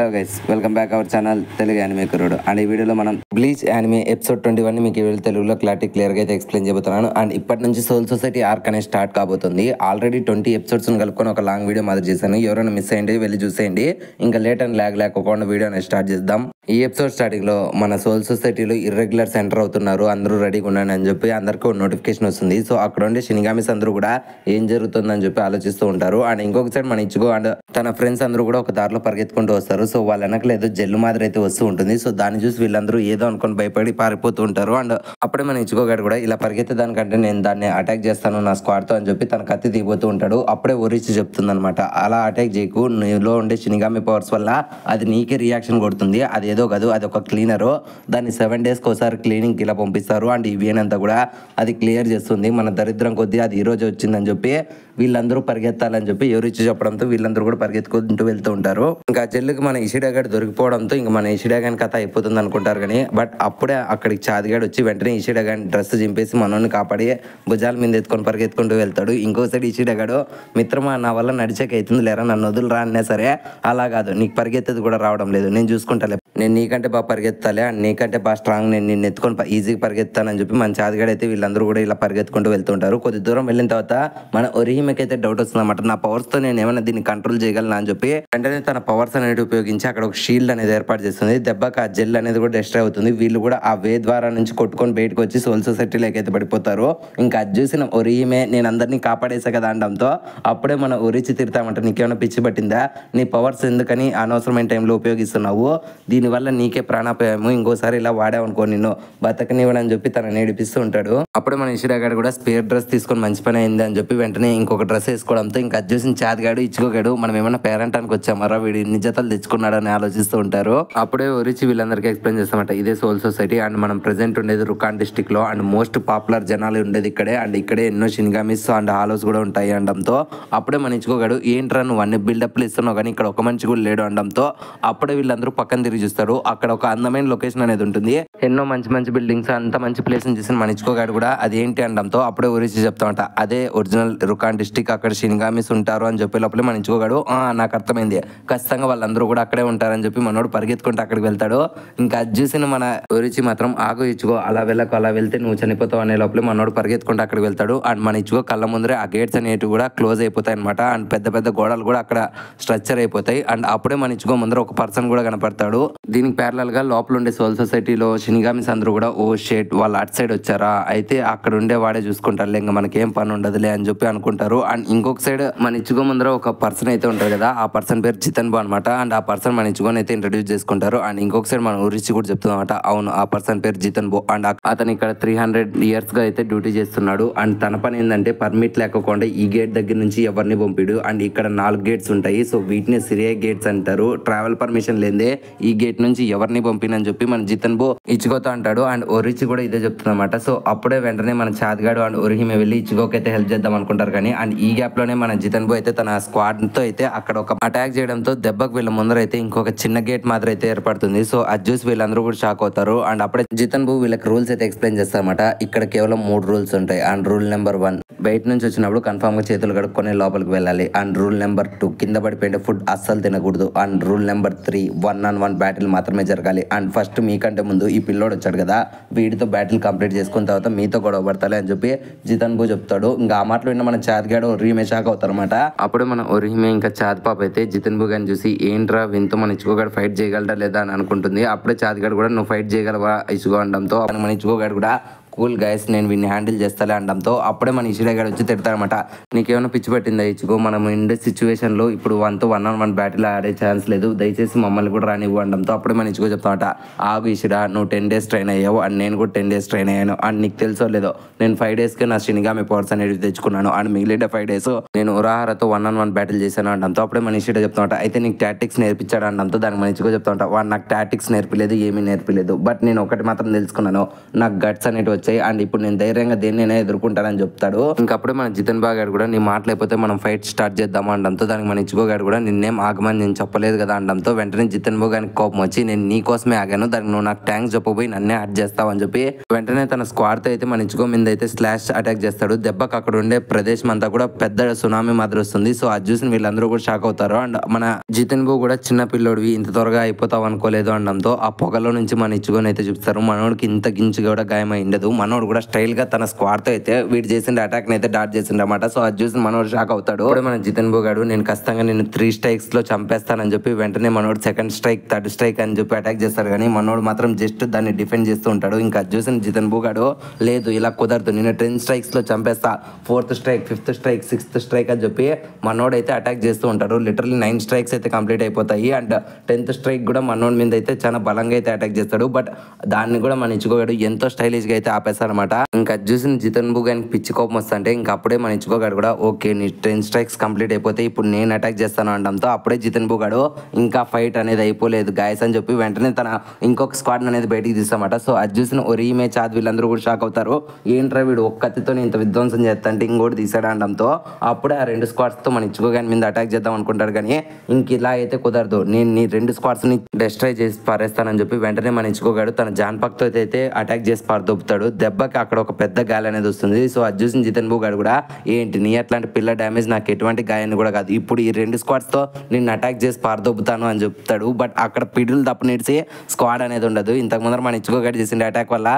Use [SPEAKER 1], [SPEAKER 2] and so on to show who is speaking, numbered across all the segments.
[SPEAKER 1] Hello guys, welcome back our channel Telugu anime కుర్రోడు. And ఈ వీడియోలో మనం బ్లీచ్ యానిమే ఎపిసోడ్ 21 మీకు ఈ వీడియో తెలుగులో క్లియర్గా అయితే ఎక్స్ప్లెయిన్ చేయబోతున్నాను. అండ్ ఇప్పటి నుంచి సోల్ సొసైటీ ఆర్క్ అనేది స్టార్ట్ కాబోతుంది. ఆల్రెడీ 20 ఎపిసోడ్స్ కలుపుకొని ఒక లాంగ్ వీడియో మాదిరి చేశాను. ఎవరైనా మిస్ అయ్యండి వెళ్ళి చూసేయండి. ఇంకా లేట్ అండ్ ల్యాగ్ లేకుండా వీడియో అనేది స్టార్ట్ చేద్దాం. ఈ ఎపిసోడ్ స్టార్టింగ్ లో మన సోల్ సొసైటీలో ఇర్రెగ్యులర్స్ ఎంటర్ అవుతున్నారు, అందరూ రెడీగా ఉండండి అని చెప్పి అందరికీ నోటిఫికేషన్ వస్తుంది. సో అక్కడ ఉండే షినిగామిస్ అందరూ కూడా ఏం జరుగుతుందని చెప్పి ఆలోచిస్తూ ఉంటారు. అండ్ ఇంకొక సైడ్ మన ఇచ్చుగో అండ్ తన ఫ్రెండ్స్ అందరూ కూడా ఒక దారిలో పరిగెత్తుకుంటూ వస్తారు. సో వాళ్ళ వెనకలు ఏదో జల్లు మాదిరి అయితే వస్తూ ఉంటుంది. సో దాన్ని చూసి వీళ్ళందరూ ఏదో అనుకుని భయపడి పారిపోతూ ఉంటారు. అండ్ అప్పుడే మన ఇచ్చుగో గారు కూడా ఇలా పరిగెత్తే దానికంటే నేను దాన్ని అటాక్ చేస్తాను నా స్క్వాడ్ తో అని చెప్పి తన కత్తి దిగిపోతూ ఉంటాడు. అప్పుడే ఒరిచి చెప్తుంది అనమాట, అలా అటాక్ చేయకు, నీలో ఉండే షినిగామి పవర్స్ వల్ల అది నీకే రియాక్షన్ కొడుతుంది, అది ఏదో కాదు, అది ఒక క్లీనరు, దాన్ని 7 days ఒకసారి క్లీనింగ్ ఇలా పంపిస్తారు. అండ్ ఈవీఎన్ అంతా కూడా అది క్లియర్ చేస్తుంది. మన దరిద్రం కొద్దీ అది ఈ రోజు వచ్చిందని చెప్పి వీళ్ళందరూ పరిగెత్తాలని చెప్పి ఎవరిచ్చి చెప్పడంతో వీళ్ళందరూ కూడా పరిగెత్తుకుంటూ వెళ్తూ ఉంటారు. ఇంకా చెల్లికి మన ఇషిడాగాడు దొరికిపోవడంతో ఇంకా మన ఇషిడాగాని కథ అయిపోతుంది అనుకుంటారు. కానీ బట్ అప్పుడే అక్కడికి చాదిగాడు వచ్చి వెంటనే ఇషిడాగాని డ్రెస్ చింపేసి మనోని కాపాడి భుజాల మీద ఎత్తుకొని పరిగెత్తుకుంటూ వెళ్తాడు. ఇంకోసారి ఇషిడాగాడు, మిత్రమా నా వల్ల నడిచేకి అవుతుంది లేరా, నన్ను వదులురా అన్నా సరే, అలా కాదు, నీకు పరిగెత్తేది కూడా రావడం లేదు, నేను చూసుకుంటాలే, నేను నీకంటే బాగా పరిగెత్తాలి, నీకంటే బాగా స్ట్రాంగ్, నేను నిన్ను ఎత్తుకొని ఈజీగా పరిగెత్తానని చెప్పి మన చాదిగాడు అయితే వీళ్ళందరూ కూడా ఇలా పరిగెత్తుకుంటూ వెళ్తుంటారు. కొద్ది దూరం వెళ్ళిన తర్వాత మన ఒరిహిమకైతే డౌట్ వస్తుందన్నమాట, నా పవర్స్ తో నేను ఏమైనా దీన్ని కంట్రోల్ చేయగలను అని చెప్పి వెంటనే తన పవర్స్ అనేది ఉపయోగించి అక్కడ ఒక షీల్డ్ అనేది ఏర్పాటు చేస్తుంది. దెబ్బకి ఆ జెల్ అనేది కూడా డిస్ట్రాయ్ అవుతుంది. వీళ్ళు కూడా ఆ వే ద్వారా నుంచి కొట్టుకొని బయటకు వచ్చి సోల్ సొసైటీలోకి అయితే పడిపోతారు. ఇంకా అది చూసిన ఒరిహిమే నేను అందరినీ కాపాడేసా కదా అనడంతో అప్పుడే మన ఒరిచి తిడతామంట, నీకేమైనా పిచ్చి పట్టిందా, నీ పవర్స్ ఎందుకని అనవసరమైన టైంలో ఉపయోగిస్తున్నావు, దీనివల్ల నీకే ప్రాణాపాయము, ఇంకోసారి ఇలా వాడావనుకో నిన్ను బతకనివ్వడని చెప్పి తనని ఏడిపిస్తూ ఉంటాడు. అప్పుడే మన ఇషిడాగాడు కూడా స్పేర్ డ్రెస్ తీసుకొని మంచి పని అయింది అని చెప్పి వెంటనే ఇంకొక డ్రెస్ వేసుకోవడంతో ఇంకా అది చూసిన చాదిగాడు ఇచ్చుకోగాడు, మనం ఏమన్నా పేరెంటానికి వచ్చామరా, వీడి ఇన్ని జతలు తెచ్చుకున్నాడని ఆలోచిస్తూ ఉంటారు. అప్పుడే ఒరిచి వీళ్ళందరికీ ఎక్స్ప్లెయిన్ చేస్తామంట, ఇదే సోల్ సొసైటీ అండ్ మనం ప్రెసెంట్ ఉండేది రుకాన్ డిస్ట్రిక్ట్ లో అండ్ మోస్ట్ పాపులర్ జనాలు ఉండేది ఇక్కడే, అండ్ ఇక్కడే ఎన్నో షినిగామిస్ అండ్ హాలోస్ కూడా ఉంటాయి అనడంతో అప్పుడే మన ఇచ్చుకోగాడు, ఏంట్రా నువ్వు అన్ని బిల్డప్లు ఇస్తున్నావు కానీ ఇక్కడ ఒక మనిషి కూడా లేడు అనడంతో అప్పుడే వీళ్ళందరూ పక్కన తిరిగి చూస్తారు. అక్కడ ఒక అందమైన లొకేషన్ అనేది ఉంటుంది, ఎన్నో మంచి మంచి బిల్డింగ్స్, అంత మంచి ప్లేస్ చూసిన మన ఇచ్చుకోగాడు కూడా అది ఏంటి అనడంతో అప్పుడే ఒరిచి చెప్తామంట, అదే ఒరిజినల్ రుకాన్ డిస్ట్రిక్ట్, అక్కడ షినిగామిస్ ఉంటారు అని చెప్పే లోపలే మన ఇచ్చుకోగాడు, నాకు అర్థమైంది, ఖచ్చితంగా వాళ్ళందరూ కూడా అక్కడే ఉంటారని చెప్పి మనోడు పరిగెత్తుకుంటూ అక్కడికి వెళ్తాడు. ఇంకా అది చూసిన మన ఒరిచి మాత్రం, ఆగు ఇచ్చుకో, అలా వెళ్ళకు, అలా వెళ్తే నువ్వు చనిపోతావు అనే లోపలే మనోడు పరిగెత్తుకుంటూ అక్కడికి వెళ్తాడు. అండ్ మన ఇచ్చుకో కళ్ళ ముందరే ఆ గేట్స్ అనేవి కూడా క్లోజ్ అయిపోతాయి అనమాట. అండ్ పెద్ద పెద్ద గోడలు కూడా అక్కడ స్ట్రక్చర్ అయిపోతాయి. అండ్ అప్పుడే మన ఇచ్చుకో ముందర ఒక పర్సన్ కూడా కనపడతాడు. దీనికి ప్యారలల్ గా లోపల ఉండే సోల్ సొసైటీలో షినిగామిస్ అందరూ కూడా, ఓ షేట్ వాళ్ళు అటు సైడ్ వచ్చారా, అయితే అక్కడ ఉండే వాడే చూసుకుంటారులే, ఇంకా మనకేం పని ఉండదులే అని చెప్పి అనుకుంటారు. అండ్ ఇంకొక సైడ్ మన ఇచ్చుకో ముందర ఒక పర్సన్ అయితే ఉంటారు కదా, ఆ పర్సన్ పేరు జితన్ బో అనమాట. అండ్ ఆ పర్సన్ మన ఇచ్చుకోని అయితే ఇంట్రడ్యూస్ చేసుకుంటారు. అండ్ ఇంకొక సైడ్ మన ఊరిచి కూడా చెప్తుంది అనమాట, అవును ఆ పర్సన్ పేరు జితన్ బో అండ్ అతను ఇక్కడ 300 years గా అయితే డ్యూటీ చేస్తున్నాడు. అండ్ తన పని ఏంటంటే పర్మిట్ లేకుండా ఈ గేట్ దగ్గర నుంచి ఎవరిని పంపిడు. అండ్ ఇక్కడ 4 గేట్స్ ఉంటాయి, సో వీటిని సిరియా గేట్స్ అంటారు. ట్రావెల్ పర్మిషన్ లేదే ఈ గేట్ నుంచి ఎవరిని పంపినని చెప్పి మన జితన్ బో ఇచ్చుకోతో అంటాడు. అండ్ ఒరిచి కూడా ఇదే చెప్తుంది అనమాట. సో అప్పుడే వెంటనే మన చాదిగాడు అండ్ ఒరిహిమే వెళ్ళి ఇచ్చుకోకి అయితే హెల్ప్ చేద్దాం అనుకుంటారు. కానీ అండ్ ఈ గ్యాప్ లోనే మన జితన్ బో అయితే తన స్క్వాడ్ తో అయితే అక్కడ ఒక అటాక్ చేయడంతో దెబ్బకు వీళ్ళ ముందర అయితే ఇంకొక చిన్న గేట్ మాత్రం అయితే ఏర్పడుతుంది. సో అది చూసి వీళ్ళందరూ కూడా షాక్ అవుతారు. అండ్ అప్పుడే జితన్ బో వీళ్ళకి రూల్స్ అయితే ఎక్స్ప్లెయిన్ చేస్తారన్నమాట. ఇక్కడ కేవలం 3 రూల్స్ ఉంటాయి. అండ్ రూల్ నెంబర్ 1, బయట నుంచి వచ్చినప్పుడు కన్ఫామ్ గా చేతులు కడుక్కొని లోపలికి వెళ్ళాలి. అండ్ రూల్ నెంబర్ 2, కింద పడిపోయిన ఫుడ్ అస్సలు తినకూడదు. And rule number 3, 1-on-1 battle మాత్రమే జరగాలి. అండ్ ఫస్ట్ మీకంటే ముందు ఈ పిల్లోడు వచ్చాడు కదా, వీడితో బ్యాటిల్ కంప్లీట్ చేసుకున్న తర్వాత మీతో గొడవ పడతాలి అని చెప్పి జితన్ బో చెప్తాడు. ఇంకా ఆ మాటలు విన్న మన చాదిగాడు ఒరిహిమే షాక్ అవుతారు అనమాట. అప్పుడు మన ఒరిహిమే ఇంకా చాదిపాప అయితే జితన్ బో గారిని చూసి, ఏంట్రా వింతో మన ఇచ్చుకోగాడు ఫైట్ చేయగలడా లేదా అని అనుకుంటుంది. అప్పుడే చాదిగాడు కూడా, నువ్వు ఫైట్ చేయగలవా ఇచ్చుకో అనడంతో మన ఇచ్చుకోగాడు కూడా, కూల్ గైస్ నేను వీడిని హ్యాండిల్ చేస్తాలే అనడంతో అప్పుడే మన ఇషిడాగాడు వచ్చి తిడతాడనమాట, నీకేమైనా పిచ్చి పట్టిందా ఇచ్చుకో, మనం ఇండే సిచ్యువేషన్ లో ఇప్పుడు 1-on-1 బ్యాటిల్ ఆడే ఛాన్స్ లేదు, దయచేసి మమ్మల్ని కూడా రానివ్వు అనడంతో అప్పుడే మన ఇచ్చుకో చెప్తామట, ఆగు ఇషిడా, నువ్వు 10 days ట్రైన్ అయ్యావు అండ్ నేను కూడా 10 days ట్రైన్ అయ్యాను. అండ్ నీకు తెలుసో లేదో నేను 5 days కి నా షినిగామి పవర్స్ అనేది తెచ్చుకున్నాను. అండ్ మిగిలిన 5 days నేను ఉరాహారతో 1-on-1 బ్యాటిల్ చేశాను అనడంతో అప్పుడే మన ఇషిడా చెప్తామట, అయితే నీకు టాటిక్స్ నేర్పించాడు అనడంతో దానికి మన ఇచ్చుకో చెప్తామట, వాడు నాకు టాటిక్స్ నేర్పలేదు, ఏమీ నేర్పలేదు, బట్ నేను ఒకటి మాత్రం తెలుసుకున్నాను, నాకు గట్స్ అనేవి వచ్చాయి అండ్ ఇప్పుడు నేను ధైర్యంగా దేన్నైనా ఎదుర్కొంటానని చెప్తాడు. ఇంకప్పుడే మన జితన్ బాగ్ గారు కూడా నీ మాటలైపోతే మనం ఫైట్ స్టార్ట్ చేద్దాం అనడంతో దానికి మన ఇచ్చుకో గారు కూడా నిన్నేం ఆగమని నేను చెప్పలేదు కదా అనడంతో వెంటనే జితన్ బాగ్ గారికి కోపం వచ్చి నేను నీ కోసమే ఆగాను, దానికి నువ్వు నాకు థ్యాంక్స్ చెప్పబోయి నన్నే అటాక్ చేస్తావు అని చెప్పి వెంటనే తన స్క్వాడ్ తో అయితే మన ఇచ్చుకో మీద అయితే స్లాష్ అటాక్ చేస్తాడు. దెబ్బకి అక్కడ ఉండే ప్రదేశం అంతా కూడా పెద్ద సునామీ మాదిరి వస్తుంది. సో అది చూసిన వీళ్ళందరూ కూడా షాక్ అవుతారు అండ్ మన జితన్ బాగ్ కూడా చిన్న పిల్లోడివి ఇంత త్వరగా అయిపోతావు అనుకోలేదు అనడంతో ఆ పొగలో నుంచి మన ఇచ్చుకొని అయితే చూపిస్తారు. మనోడికి ఇంత గించి కూడా గాయమై ఉండదు. మనోడు కూడా స్టైల్ గా తన స్క్వాడ్ తో అయితే వీడు చేసిన అటాక్ అయితే డాట్ చేసిండు అనమాట. సో అది చూసి మనోడు షాక్ అవుతాడు. మన జితన్ బాగ్ గారు నేను ఖచ్చితంగా నేను 3 strikes లో చంపేస్తానని చెప్పి వెంటనే మనోడు 2nd strike 3rd strike అని చెప్పి అటాక్ చేస్తాడు. కానీ మనోడు మాత్రం జస్ట్ దాన్ని డిఫెండ్ చేస్తూ ఉంటాడు. ఇంకా చూసిన జితన్ బాగ్ గారు లేదు ఇలా కుదరదు, నేను 10 strikes లో చంపేస్తా, 4th strike 5th strike 6th strike అని చెప్పి మనోడు అయితే అటాక్ చేస్తూ ఉంటాడు. లిటరల్లీ 9 strikes అయితే కంప్లీట్ అయిపోతాయి అండ్ 10th strike కూడా మనోడి మీద అయితే చాలా బలంగా అయితే అటాక్ చేస్తాడు. బట్ దాన్ని కూడా మన ఇచ్చుకోగాడు ఎంతో స్టైలిష్ గా అయితే ఆపేస్తారనమాట. ఇంకా చూసిన జితన్ బాగ్ గారికి పిచ్చి కోపం వస్తుంటే ఇంకా అప్పుడే మన ఇచ్చుకోగాడు కూడా ఓకే నీ 10 strikes కంప్లీట్ అయిపోతే ఇప్పుడు నేను అటాక్ చేస్తాను అనడంతో అప్పుడే జితన్ బాగ్ గాడు ఇంకా ఫైట్ అనేది అయిపోలేదు గాయస్ అని చెప్పి వెంటనే తన ఇంకొక స్క్వాడ్ అనేది బయటికి తీస్తామట. సో అది చూసిన ఒరీమే చాద్ వీళ్ళందరూ కూడా షాక్ అవుతారు. ఏంట్రా వీడు ఒక్క కత్తితో ఇంత విధ్వంసం చేస్తాంటే ఇంకోటి తీసాడు అనడంతో అప్పుడే ఆ 2 squads తో మన ఇచ్చుకోగాని మీద అటాక్ చేద్దాం అనుకుంటాడు. కానీ ఇంక ఇలా అయితే కుదరదు, నేను నీ 2 squads ని డిస్ట్రాయ్ చేసి పారేస్తానని చెప్పి వెంటనే మన ఇచ్చుకోగాడు తన జాన్పాక్ తో అయితే అటాక్ చేసి పారదొప్పుతాడు. దెబ్బకి అక్కడ ఒక పెద్ద గాలి అనేది వస్తుంది. సో అది చూసిన జితన్ బాగ్ గాడు కూడా ఏంటి నీ అట్లాంటి పిల్ల డ్యామేజ్ నాకు ఎటువంటి గాయాన్ని కూడా కాదు, ఇప్పుడు ఈ 2 squads తో నిన్ను అటాక్ చేసి పారదొప్పుతాను అని చెప్తాడు. బట్ అక్కడ పిడులు తప్ప నేడిసి స్క్వాడ్ అనేది ఉండదు. ఇంతకు ముందర మన ఇచ్చుకోగాడు చేసిన అటాక్ వల్ల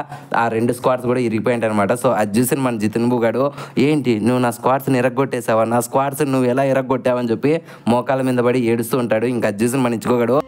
[SPEAKER 1] ఆ 2 squads కూడా ఇరిగిపోయింటాయి అనమాట. సో అది చూసిన మన జితన్ బాగ్ గాడు ఏంటి నువ్వు నా స్క్వాడ్స్ ని ఇరగొట్టేసావా, నా స్క్వాడ్స్ నువ్వు ఎలా ఇరగొట్టావని చెప్పి మోకాల మీద పడి ఏడుస్తూ ఉంటాడు. ఇంకా అది చూసిన మన ఇచ్చుకోగాడు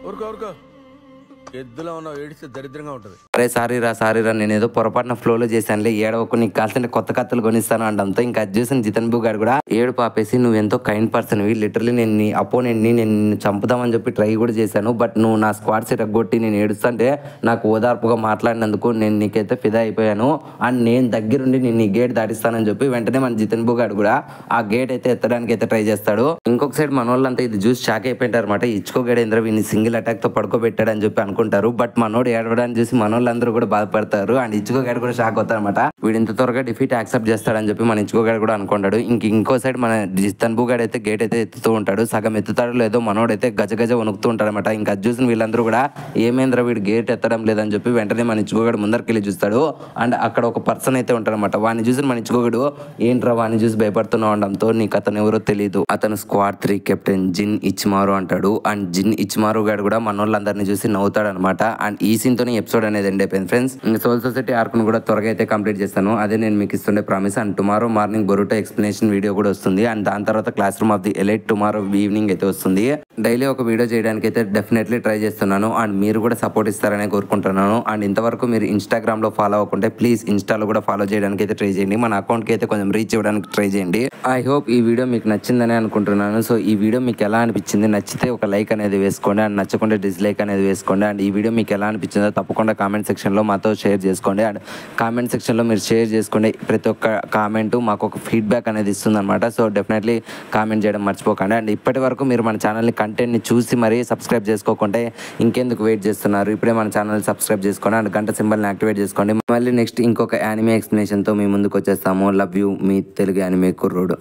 [SPEAKER 2] ఎద్దులో ఉన్న ఏడిస్తే దరిద్రంగా ఉంటది.
[SPEAKER 1] అరే సారీరా నేను ఏదో పొరపాటున ఫ్లోలో చేశానులే, ఏడవకు నీకు కాల్సిన కొత్త కత్తులు కొనిస్తాను అనడంతో ఇంకా అది చూసిన జితన్ బాగ్ గారు కూడా ఏడు పాపేసి నువ్వు ఎంతో కైండ్ పర్సన్ వి, లిటరలీ నేను నీ అపోనెంట్ ని నేను చంపుదామని చెప్పి ట్రై కూడా చేశాను, బట్ నువ్వు నా స్క్వాడ్స్ రగ్గొట్టి నేను ఏడుస్తుంటే నాకు ఓదార్పుగా మాట్లాడినందుకు నేను నీకైతే ఫిదా అయిపోయాను అండ్ నేను దగ్గరుండి నేను ఈ గేట్ దాటిస్తానని చెప్పి వెంటనే మన జితన్ బాగ్ గారు కూడా ఆ గేట్ అయితే ఎత్తడానికి అయితే ట్రై చేస్తాడు. ఇంకొక సైడ్ మన వాళ్ళంతా ఇది చూసి షాక్ అయిపోయింటారు అనమాట. ఇచ్చుకోగడేంద్ర వీడిని సింగిల్ అటాక్ తో పడుకోబెట్టాడని చెప్పి అనుకుంటారు. బట్ మనోడు ఏడవడాన్ని చూసి మనోళ్ళందరూ కూడా బాధపడతారు అండ్ ఇచ్చుకోగాడు కూడా షాక్ అవుతారు అనమాట. వీడు ఇంత త్వరగా డిఫీట్ యాక్సెప్ట్ చేస్తాడని చెప్పి మన ఇచ్చుకోగాడు కూడా అనుకుంటాడు. ఇంకో సైడ్ మన జితన్ బాగ్ గాడు అయితే గేట్ అయితే ఎత్తుతూ ఉంటాడు. సగం ఎత్తుతాడు లేదో మనోడు అయితే గజ వణుకుతూ ఉంటాడు అనమాట. ఇంకా చూసిన వీళ్ళందరూ కూడా ఏమేంద్ర వీడు గేట్ ఎత్తడం లేదని చెప్పి వెంటనే మన ఇచ్చుకోగాడు ముందరికి వెళ్ళి చూస్తాడు అండ్ అక్కడ ఒక పర్సన్ అయితే ఉంటాడు అనమాట. వాడిని చూసి మన ఇచ్చుకోగాడు ఏంట్రా వాడిని చూసి భయపడుతున్నావు అనడంతో నీకు అతను ఎవరో తెలియదు, అతను స్క్వాడ్ 3 కెప్టెన్ జిన్ ఇచ్మారో అంటాడు. అండ్ జిన్ ఇచ్మారో గాడు కూడా మన వాళ్ళందరినీ చూసి నవ్వుతాడు అనమాట. అండ్ ఈ సీన్ తోనే ఎపిసోడ్ అనేది ఎండ్ అయిపోయింది ఫ్రెండ్స్. సోల్ సొసైటీ ఆర్క్ ను కూడా త్వరగా అయితే కంప్లీట్ చేస్తాను, అదే నేను మీకు ఇస్తుండే promise. And tomorrow morning Boruto explanation video కూడా వస్తుంది అండ్ దాని తర్వాత class room of the elite tomorrow evening అయితే వస్తుంది. డైలీ ఒక వీడియో చేయడానికి అయితే డెఫినెట్లీ ట్రై చేస్తున్నాను అండ్ మీరు కూడా సపోర్ట్ ఇస్తారనే కోరుకుంటున్నాను. అండ్ ఇంతవరకు మీరు ఇన్స్టాగ్రామ్ లో ఫాలో అవ్వకుంటే ప్లీజ్ ఇన్స్టాలో కూడా ఫాలో చేయడానికి అయితే ట్రై చేయండి, మన అకౌంట్ కి అయితే కొంచెం రీచ్ ఇవ్వడానికి ట్రై చేయండి. ఐ హోప్ ఈ వీడియో మీకు నచ్చిందని అనుకుంటున్నాను. సో ఈ వీడియో మీకు ఎలా అనిపించింది, నచ్చితే ఒక లైక్ అనేది వేసుకోండి అండ్ నచ్చకుంటే డిస్లైక్ అనేది వేసుకోండి. అండ్ ఈ వీడియో మీకు ఎలా అనిపించిందో తప్పకుండా కామెంట్ సెక్షన్లో మాతో షేర్ చేసుకోండి. అండ్ కామెంట్ సెక్షన్లో మీరు షేర్ చేసుకోండి, ప్రతి ఒక్క కామెంట్ మాకు ఒక ఫీడ్బ్యాక్ అనేది ఇస్తుంది అనమాట. సో డెఫినెట్లీ కామెంట్ చేయడం మర్చిపోకండి. అండ్ ఇప్పటి వరకు మీరు మన ఛానల్ని కంటెంట్ని చూసి మరీ సబ్స్క్రైబ్ చేసుకోకుంటే ఇంకెందుకు వెయిట్ చేస్తున్నారు, ఇప్పుడే మన ఛానల్ సబ్స్క్రైబ్ చేసుకోండి అండ్ గంట సింబల్ని యాక్టివేట్ చేసుకోండి. మళ్ళీ నెక్స్ట్ ఇంకొక యానిమే ఎక్స్ప్లెనేషన్తో మీ ముందుకు వచ్చేస్తాము. Love you, me Telugu anime కుర్రోడు.